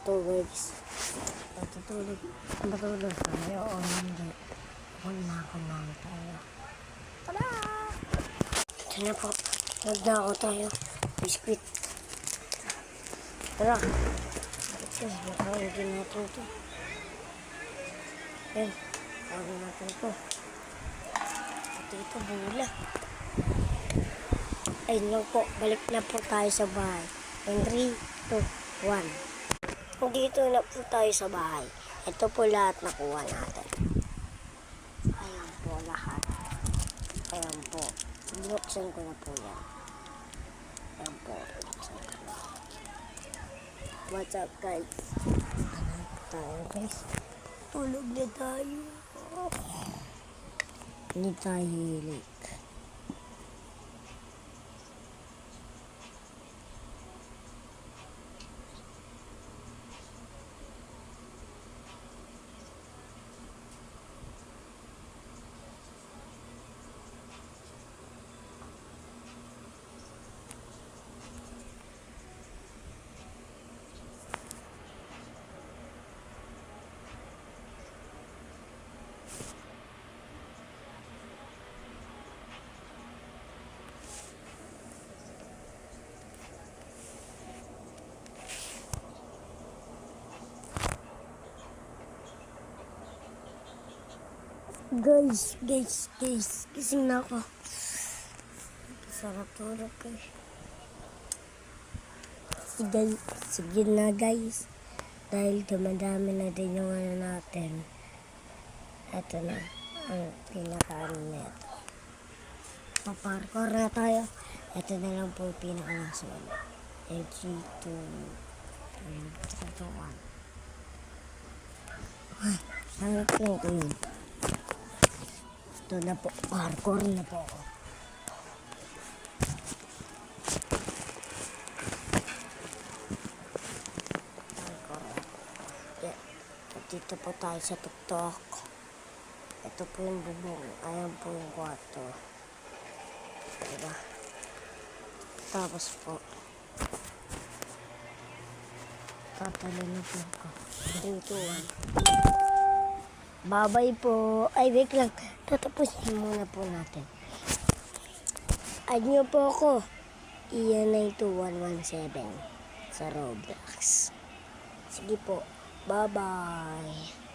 to guys. Matulog tayo o hindi. Wala tayo. Tada! Tara po. Magdako tayo. Biskuit. Tara. Okay, nakawagin natin ito. Ayan. Nakawagin natin ito. Ito bula. Ayun lang po. Balik na po tayo sa bahay. In 3, 2, 1. Dito na po tayo sa bahay. Ito po lahat nakuha natin. Ayan po lahat. Ayan po. Binuksan ko na po yan. Ayan po. Binuksan ko na. What's up guys? Ayan po tayo guys. Tulog na tayo. Hindi tayo hilik. Guys, gising na ako. Sarap tulog guys. Sige na guys. Dahil dumadami na din yung ano natin. Ito na ang pinaka-ano nito. Paparkour na tayo. Ito na lang po yung pinaka-last one. 3, 2, 1. Ay, hanggang lang ko yun. Ito na po, parkour na po ako. Parkour. Yeah. Dito po tayo sa tuktok. Ito po yung bubong. Ayan po yung kwarto. Diba? Tapos po, tatalo na po ako. Dito, babay po. Ay, wait lang. Tatapusin muna po natin. Add nyo po ako. Ian92117 sa Roblox. Sige po. Bye-bye.